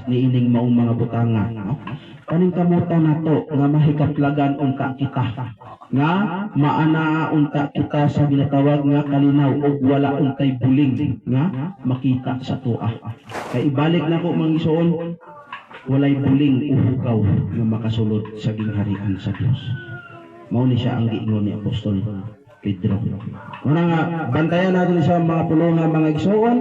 niining maong mga butanga, no? Paningkamutan nato nga mahikatlagan unta kita, nga maanaa unta kita sa ginatawag nga kalinaw ug wala untay buling nga makita sa tuwa. Kay ibalik na ko mga igsoon, walay buling uhugaw nga makasulod sa gingharian sa Dios. Mao ni siya ang giingon ni Apostol Pedro. Muna nga bantayan natin siya mga pulungan mga igsoon.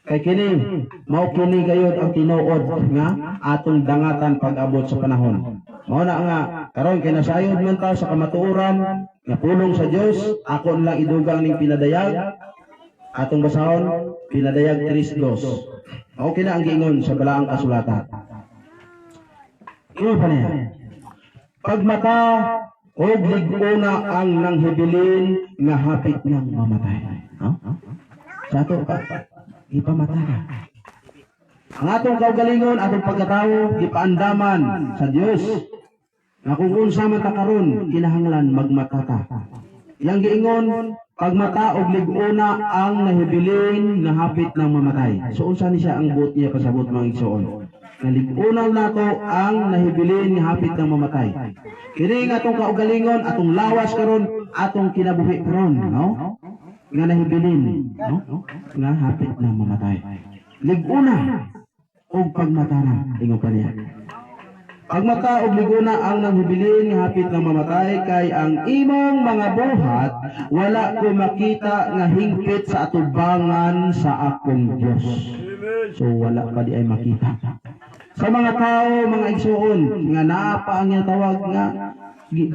Kay kini mao kini gayud ang tinuod nga atong dangatan pag-abot sa panahon. Mao na nga karon kay nasayod man ta sa kamatuoran nga pulong sa Dios, ako lang idugang ning pinadayag atong basahon pinadayag 3:2. Mao kini ang giingon sa balaang kasulatan. Iyo pa niya. Pagmata o liguna ang nanghibilin nga hapit niyang mamatay. Sa ato pa ipamata ka. Ang atong kaugalingon, atong pagkatao, ipaandaman sa Dios. Nga kung unsa man ta karon, kinahanglan magmatata. Yang giingon, pagmata og liguna ang nahibilin nga hapit ng mamatay. So unsa ni siya ang buot niya pasabot mga igsoon? Naligunan nato ang nahibilin nga hapit ng mamatay. Kini nga atong kaugalingon, atong lawas karon, atong kinabuhi karon, no? Nga nahibilin, no? Nga hapit na mamatay. Liguna og pagmata na, ingon pa niya. Pagmata og liguna ang nahibilin nga hapit na mamatay kay ang imong mga buhat wala ko makita nga hingpit sa atubangan sa akong Dios. So wala pa di ay makita. Sa mga tao, mga igsoon, nga naa pa ang tawag nga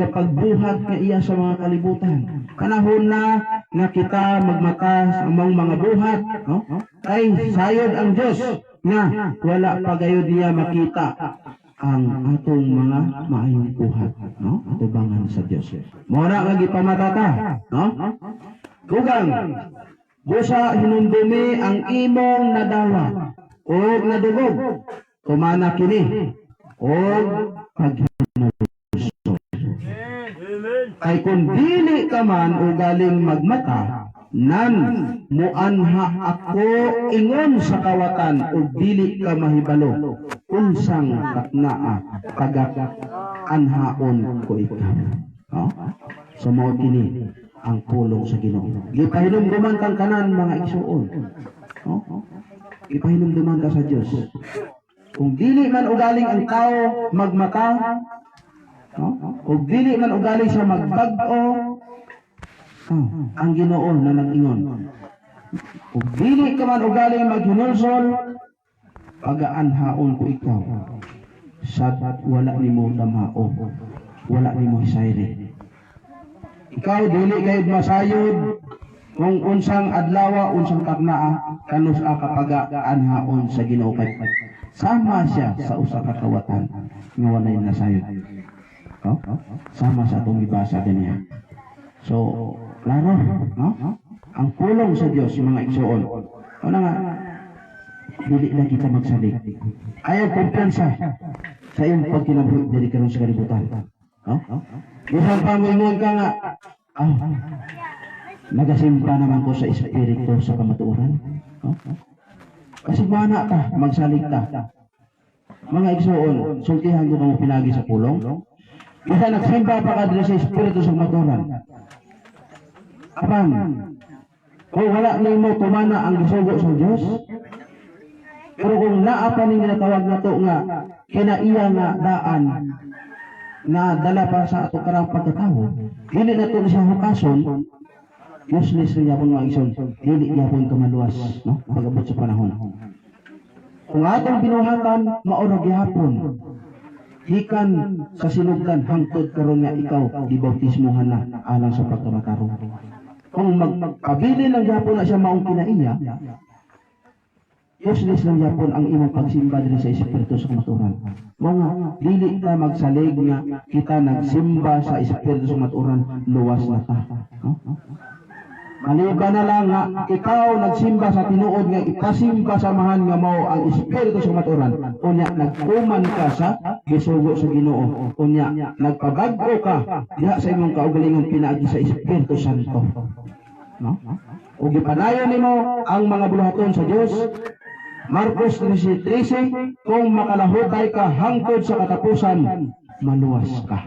pagbuhat nga iya sa mga kalibutan. Panahon na nga kita magmata sa among mga buhat, no? Kay sayod ang Dios nga wala pa gayud niya makita ang atong mga maayong buhat, no? Atubangan sa Dios. Mao na nga gipamatata, no? Kugang busa hinumdumi ang imong nadawa o nadugog. Kumana kini o paghinulso. Ay kung dili ka man o galing magmata, nan muanha ako ingon sa kawatan o dili ka mahibalo, unsang kaknaa pagak-anhaon ko ikaw. No? So mo kini ang pulong sa Ginoo. Gipahinumduman kang kanan mga igsoon. No? Gipahinumduman ka sa Dios. Kung dili man ugaling ang tao magmata, no? Kung dili man ugaling siya magbag-o, ang Ginoo na nag-ingon. Kung dili ka man ugaling maghinulsol, pag-aanhaon ko ikaw. Sad wala nimo damao, wala nimo hisayri. Ikaw dili kay masayod kung unsang adlaw, unsang kaknaa, kanus kapag-aanhaon sa Ginoo kay sama siya sa usa ka kawatan nga walay nasayod. Sama sa atong ibasa ganiya. So, klaro, no? Ang pulong sa Dios yung mga igsoon. Ano nga, dili na kita magsalig. Ayaw kumpiyansa sa iyong pagkinabuhi diri karon sa kalibutan. Bisan pa moingon ka nga, nagasimpa naman ko sa espiritu sa kamatuoran. Kasi mana ta, magsalig ta. Mga igsoon, sultihan ko kung pinagi sa pulong. Bisa nagsimba pa ka diri sa espiritu sa kamatuoran. Apan, kung wala nimo tumana ang gisugo sa Dios, pero kung naa pa ning ginatawag nato nga kinaiya nga daan na dala pa sa ato karang pagkatao, dili nato siya hukason. Useless rin yapon mga igsoon, dili yapon kamaluwas, no? Pag-abot sa panahon. Kung atong binuhatan, maura gihapon. Hikan sa sinugdan hangtod karon nga ikaw gibautismohan na alang sa pagkamataro. Kung magpabili ng yapon na siya maong kinaiya, useless lang yapon ang imong pagsimba diri sa espiritu sa kamatuoran. Mga dili ta magsalig nga kita nagsimba sa espiritu sa kamatuoran, luwas na ta. Maliban na lang nga ikaw nagsimba sa tinuod nga ikasimba samahan nga mao ang espiritu sa kamatuoran. Unya nagkuman ka sa gisugo sa Ginoo. Unya nagpabag-o ka diha sa imong kaugalingon pinaagi sa Espiritu Santo. No? Ug gipanayon nimo ang mga buluhaton sa Dios, Marcos 13, kung makalahutay ka hangtod sa katapusan, maluwas ka.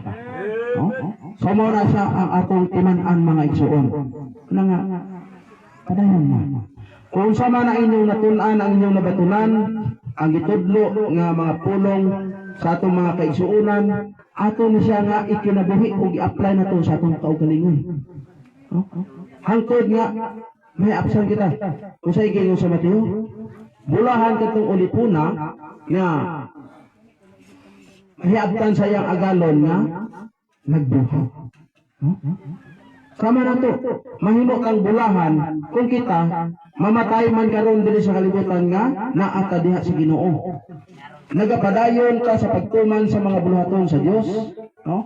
No? So muna siya ang atong timan-an mga igsuon. Ano nga? Padayon na. Kung sa man ang inyong natun-an, ang inyong nabatunan, ang gitudlo nga mga pulong sa atong mga kaigsuunan, ato ni siya nga ikinabuhi o i-apply na to sa atong kaugalingon. No? Hangtod nga, may absent kita. Kung sa igingon sa Mateo, bulahan katong ulipuna nga mahiabtan sa iyang agalon nga nagbuhat. Sama na to, mahimo kang bulahan kung kita mamatay man karon diri sa kalibutan nga naata diha sa Ginoo. Nagapadayon ka sa pagtuman sa mga buluhaton sa Dios, no?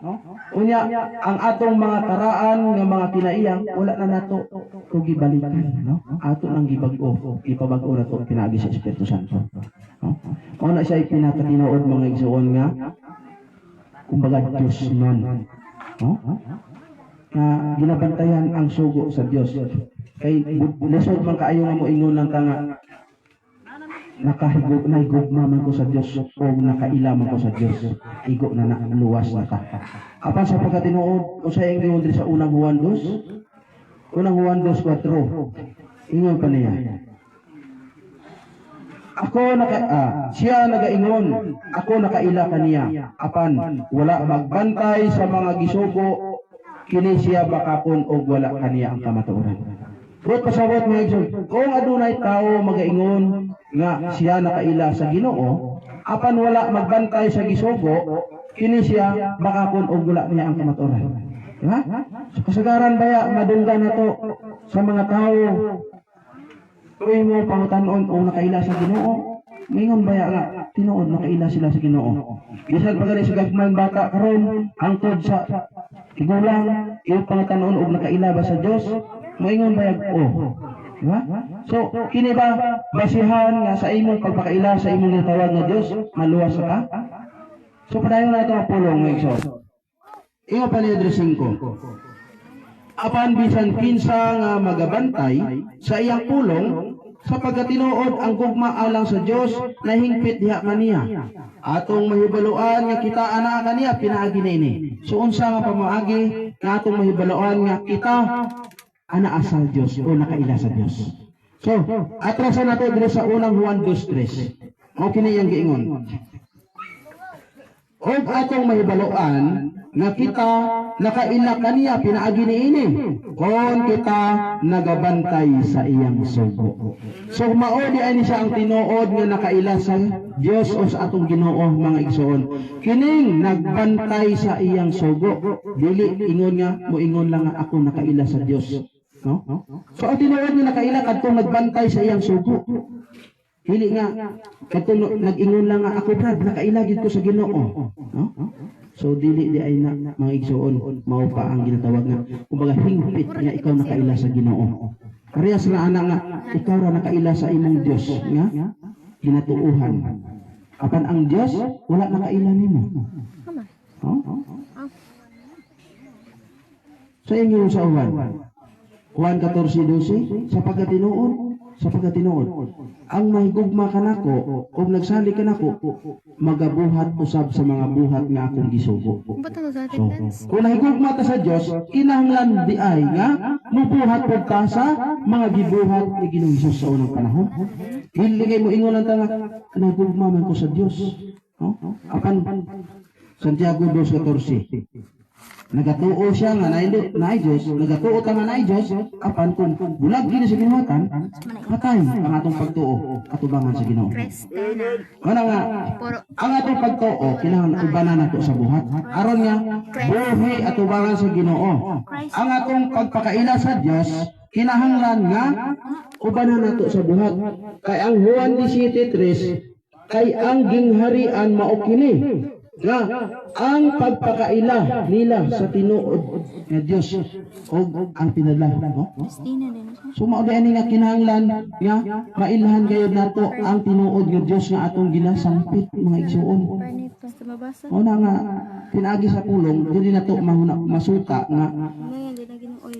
Unya ang atong mga karaan nga mga kinaiyang wala na nato ug gibalikan, no? Ato nang gibag-o, ipabag-o na to pinaagi sa Espiritu Santo. No? Una siya pinakatinuod mga igsuon nga kumbaga Diyos man. No? Na ginabantayan ang sugo sa Dios. Kay lisod man kaayo nga moingon lang ka nga nahigugma man ko sa Dios o nakaila man ko sa Dios. Igo na luwas na ka. Apan sa pagkatinuod o sa ingon diri sa unang Juan 2, unang Juan 2:4. Ingon pa niya. Siya nagaingon, ako nakaila kaniya. Apan wala magbantay sa mga gisugo, kini siya bakapon og wala kaniya ang kamatuoran. Pero pasabot mga igsoon, kung adunay tao magaingon nga siya nakaila sa Ginoo, apan wala magbantay sa gisugo, kini siya bakapon og wala niya ang kamatuoran. Diba? So kasagaran baya madunggan na to sa mga tao. Tuwing mo pangutanon o nakaila sa Ginoo, mingon baya nga tinuod nakaila sila sa Ginoo. Bisan pagani sa gagmayng bata karon hangtod sa igulang iyo pangutanon og nakaila ba sa Dios, moingon baya diba? So kini ba basihan nga sa imong pagpakaila sa imong gitawag nga Dios, maluwas ka? So padayon na ito ang pulong nga igsoon. Ingo pa niya 5. Apan bisan kinsa nga magabantay sa iyang pulong sa pagkatinuod ang gugma alang sa Dios nahingpit diha maniya. Atong mahibaluan nga kita ana kaniya pinaagi nini. So unsa nga pamaagi nga atong mahibaluan nga kita ana asal Dios o nakaila sa Dios. So atrasan nato diri sa unang Juan 2:3. Mao kini yang giingon. Og atong mahibaluan nga kita nakaila kaniya pinaagi niini kon kita nagabantay sa iyang sugo. So mao di ani siya ang tinuod nga nakaila sa Dios o sa atong Ginoo mga igsoon. Kining nagbantay sa iyang sugo. Dili ingon nga moingon lang nga ako nakaila sa Dios, no? So ang tinuod nga nakaila kadtong nagbantay sa iyang sugo. Dili nga kadtong nag-ingon lang nga ako brad nakaila gid ko sa Ginoo, no? So dili di ay na mga igsoon mao pa ang ginatawag nga kumbaga hingpit nga ikaw nakaila sa Ginoo. Parehas na ana nga ikaw ra nakaila sa imong Dios nga ginatuuhan. Apan ang Dios wala nakaila nimo. Sa inyo sa Juan 14:12 sa pagkatinuod ang mahigugma kanako ug nagsali kanako magabuhat usab sa mga buhat nga akong gisugo. So, kung nahigugma ta sa Dios kinahanglan di ay nga mubuhat pud ta sa mga gibuhat ni Ginoong Hesus sa unang panahon. Dili kay mo ingon ta nga nahigugma man ko sa Dios. No? Apan Santiago 2:14 nagatuo siya nga naay Dios, nagatuo ta nga naay Dios, apan kung bulag gini sa ginuhatan, patay ang atong pagtuo atubangan sa Ginoo. Ana nga ang atong pagtuo kinahanglan ubanan nato sa buhat. Aron nga buhi atubangan sa Ginoo. Ang atong pagpakaila sa Dios kinahanglan nga ubanan nato sa buhat. Kay ang Juan 17:3 kay ang gingharian mao kini nga ang pagpakaila nila sa tinuod nga Dios og ang pinadala, no? So mao ani nga kinahanglan nga mailahan gayud nato ang tinuod nga Dios nga atong ginasampit mga igsuon. Una nga pinaagi sa pulong dili nato masuta nga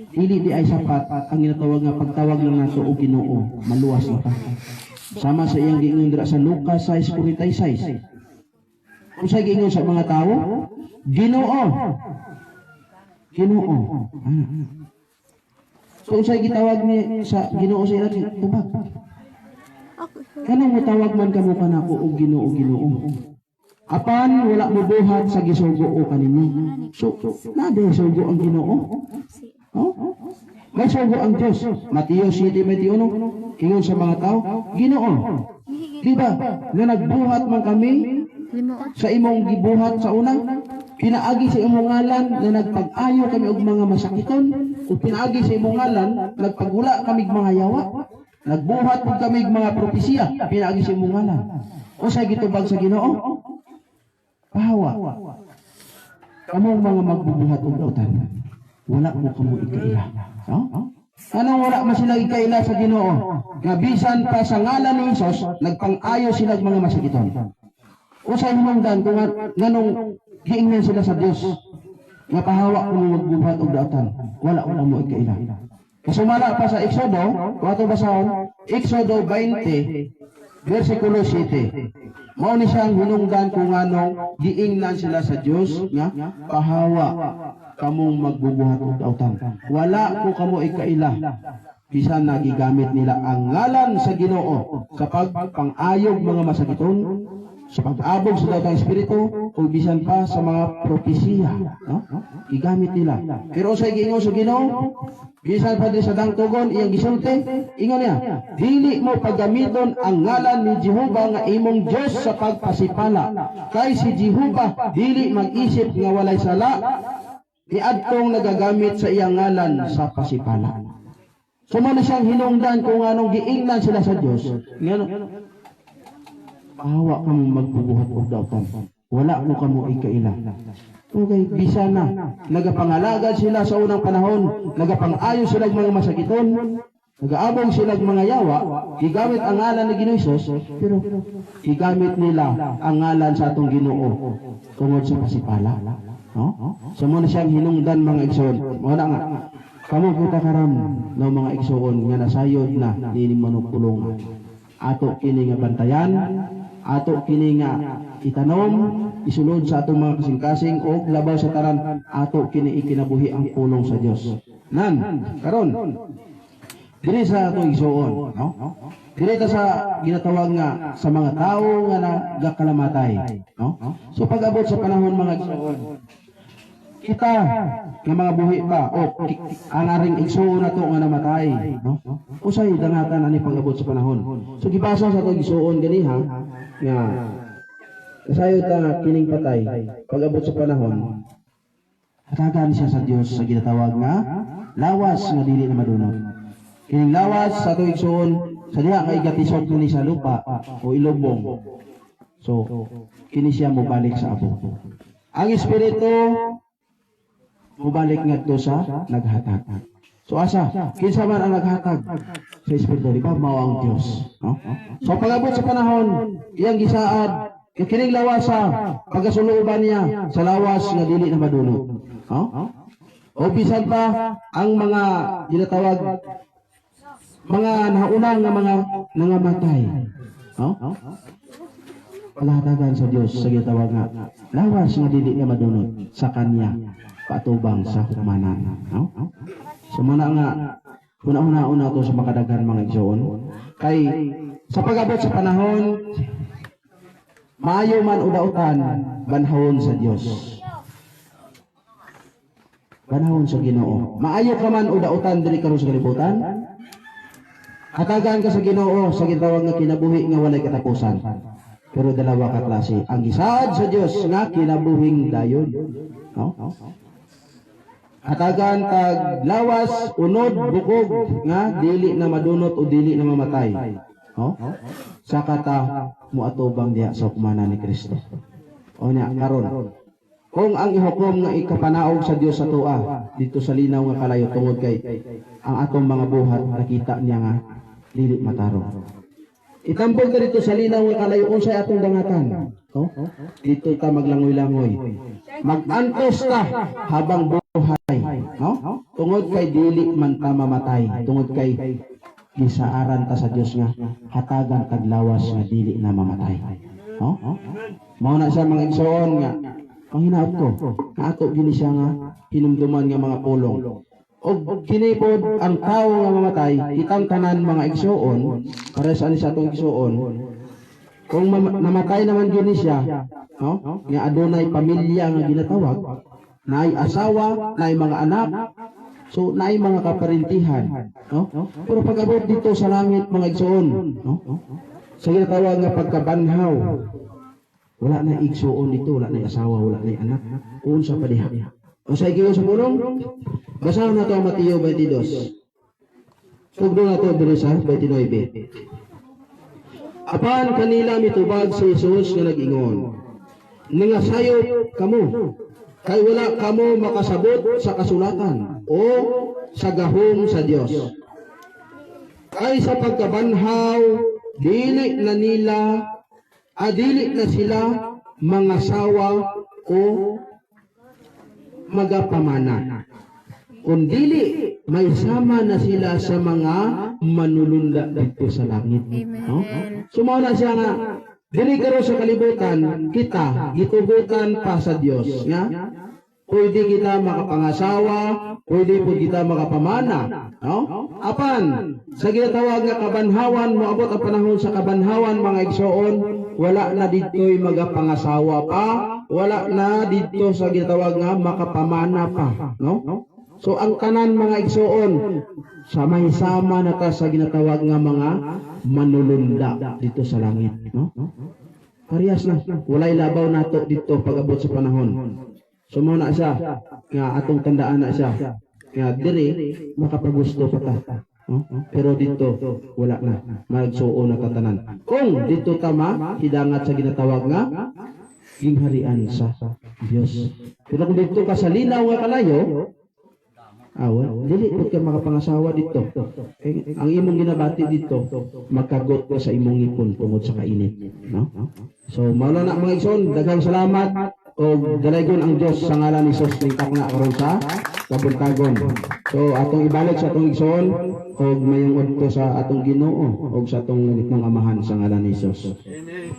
dili di ay sapat ang ginatawag nga pagtawag lang nato og Ginoo maluwas na ta. Sama sa iyang giingon dira sa Lucas 6:46. Kung sa giingon sa mga tao, Ginoo. Ginoo. So unsay gitawag ni sa Ginoo sa ila tubag. Kanang mutawag man kamo kanako og Ginoo, Ginoo. Apan wala mo buhat sa gisugo o kanimo. So nade sugo ang Ginoo. Oh? May sugo ang Dios. Mateo 7:21 ingon sa mga tao, Ginoo. Di ba? Nga nagbuhat man kami sa imong gibuhat sa una, pinaagi sa imong ngalan na nagpag-ayo kami og mga masakiton, o pinaagi sa imong ngalan nagpagula kami og mga yawa, nagbuhat pud kami og mga propesiya, pinaagi sa imong ngalan. Unsay gitubag sa Ginoo? Pahawa. Kamong mga magbubuhat og dautan, wala mo kamo ikaila. No? Anong wala man sila ikaila sa Ginoo? Nga bisan pa sa ngalan ni Hesus, nagpang-ayo sila og mga masakiton. Unsay hinungdan kung nganong giingnan sila sa Dios nga pahawa kung magbuhat og dautan, wala mo ikaila. Kasumala pa sa Exodo, wato basahon, Exodo 20 versikulo 7. Mao ni siyang hinungdan kung nganong giingnan sila sa Dios nga pahawa kamong magbubuhat og dautan. Wala ko kamo ikaila. Bisan nagigamit nila ang ngalan sa Ginoo sa pagpang-ayog mga masakiton, sa pag-abog sa daotang espiritu, o bisan pa sa mga propesiya, no? Igamit nila. Pero sa giingon sa Ginoo, bisan pa din sa dangtugon iyang gisulti, ingon niya, dili mo paggamiton ang ngalan ni Jehova nga imong Dios sa pagpasipala. Kay si Jehova dili mag-isip nga walay sala, niadtong nagagamit sa iyang ngalan sa pasipala. So man siyang hinungdan kung anong giingnan sila sa Dios. Ngano? Pahawa kamo magbubuhat og dautan. Wala mo kamo ikaila. Okay, bisa na. Nagapangalagad sila sa unang panahon, nagapang-ayo sila mga masakiton, nagaabong sila mga yawa, gigamit ang ngalan ni Ginoong Hesus, pero gigamit nila ang ngalan sa atong Ginoo tungod sa pasipala. No? So mo na siyang hinungdan mga igsoon. Mo na nga. Kamo kita karon ng mga igsoon nga nasayod na nini manupulong. Ato kini nga bantayan, ato kini nga itanom, isulod sa atong mga kasing-kasing o labaw sa taran, ato kini ikinabuhi ang pulong sa Dios. Nan, karon diri sa atong igsoon, no? Diri ta sa ginatawag nga sa mga tawo nga nagakalamatay, no? So pag-abot sa panahon mga igsoon, kita nga mga buhi pa o ang aring igsoon nato nga namatay, no? Usay dangatan ani pag-abot sa panahon. So gibasa sa atong igsoon ganiha nga kasayod ta kining patay pag-abot sa panahon, hatagan siya sa Dios sa ginatawag nga lawas nga dili na madunot. Kining lawas sa atong igsoon sa diha nga igatisod ni sa lupa o ilubong. So kini siya mobalik sa abo. Ang espiritu mubalik ngadto sa naghatag. So asa, kinsa man ang naghatag sa espiritu, di ba? Mao ang Dios, no? So pag-abot sa panahon, iyang gisaad kining lawasa, pagasulooban niya sa lawas nga dili na madunot. No? O bisan pa ang mga ginatawag mga nauna nga mga nangamatay. No? Palahatagan sa Dios sa ginatawag nga lawas nga dili na madunot sa kanya patubang sa humanan. No? So muna nga una-una to sa makadaghan mga igsoon kay sa pag-abot sa panahon maayo man o dautan banhawon sa Dios. Banhawon sa Ginoo. Maayo ka man o dautan diri karon sa kalibutan. Hatagan ka sa Ginoo sa gitawag nga kinabuhi nga walay katapusan. Pero dalawa ka klase. Ang gisaad sa Dios nga kinabuhing dayon. No? Hatagan tag lawas, unod, bukog nga dili na madunot o dili na mamatay. Sa kata muatubang diha sa humanan ni Kristo. O nya karon. Kung ang ihukom nga ikapanaog sa Dios sa tuwa dito sa linaw nga kalayo tungod kay ang atong mga buhat nakita niya nga dili matarong. Itambol ka dito sa linaw nga kalayo unsay atong dangatan. Dito ta maglangoy-langoy. Mag-antos ta habang buhay, no? Tungod kay dili man ta mamatay, tungod kay gisaaran ta sa Dios nga hatagan kag lawas nga dili na mamatay. No? Mao na siya mga igsoon nga panghinaot ko. Nga ato gini siya nga hinumduman nga mga pulong. Og kinipod ang tao nga mamatay, kitang tanan mga igsoon, para sa ani sa atong igsoon, kung namatay naman gini siya, no? Nga adunay pamilya nga ginatawag, naay asawa, naay mga anak, so naay mga kaparintihan, no? Pero pag abot dito sa langit mga igsoon, no? Sa ginatawag nga pagkabanhaw, wala na igsoon dito, wala na asawa, wala na anak, unsa pa diha. O sa ikiyo sa pulong, basahan na ito ang Mateo 22. Tugdo na ito, Beresa 29. Apan kanila mitubag si Jesus nga nag-ingon, ningasayop kamo, kay wala kamo makasabot sa kasulatan o sa gahom sa Dios. Kay sa pagkabanhaw, dili na sila mga sawa o magapamana. Kung dili, may sama na sila sa mga manulunda dito sa langit. No? Sumaw na siya nga, dili karo sa kalibutan, kita, gitugutan pa sa Dios. Nga? Pwede kita makapangasawa, pwede po kita makapamana. No? Apan, sa ginatawag nga kabanhawan, moabot ang panahon sa kabanhawan, mga igsoon, wala na dito'y magapangasawa pa, wala na dito sa ginatawag nga makapamana pa. No? So ang kanan mga igsoon, samay-sama na ta sa ginatawag nga mga manulunda dito sa langit. No? Parehas na, walay labaw nato dito pag-abot sa panahon. So mao na siya, nga atong tandaan na siya, nga diri makapagusto pa ta. No? Pero dito, wala na, magsuo na tatanan. Kung dito tama, hidangat sa ginatawag nga, gingharian sa Dios. Pero kung dito ka sa linaw nga kalayo, dili po ka makapangasawa dito. Ang imong ginabati dito, magkagot ka sa imong ipon tungod sa kainit. No? So, maula na mga igsoon, daghang salamat o dalaygon ang Dios sa ngalan ni Jesus tingkak na karon sa kabuntagon. So, atong ibalik sa atong igsoon o mayong udto sa atong Ginoo o sa atong ngitnong amahan sa ngalan ni Jesus. Amen.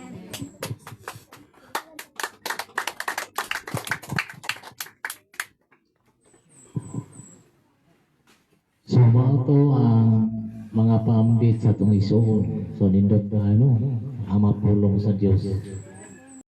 So, mga to ang mga pambit sa itong isuon. So, nindot na ama pulong sa Diyos.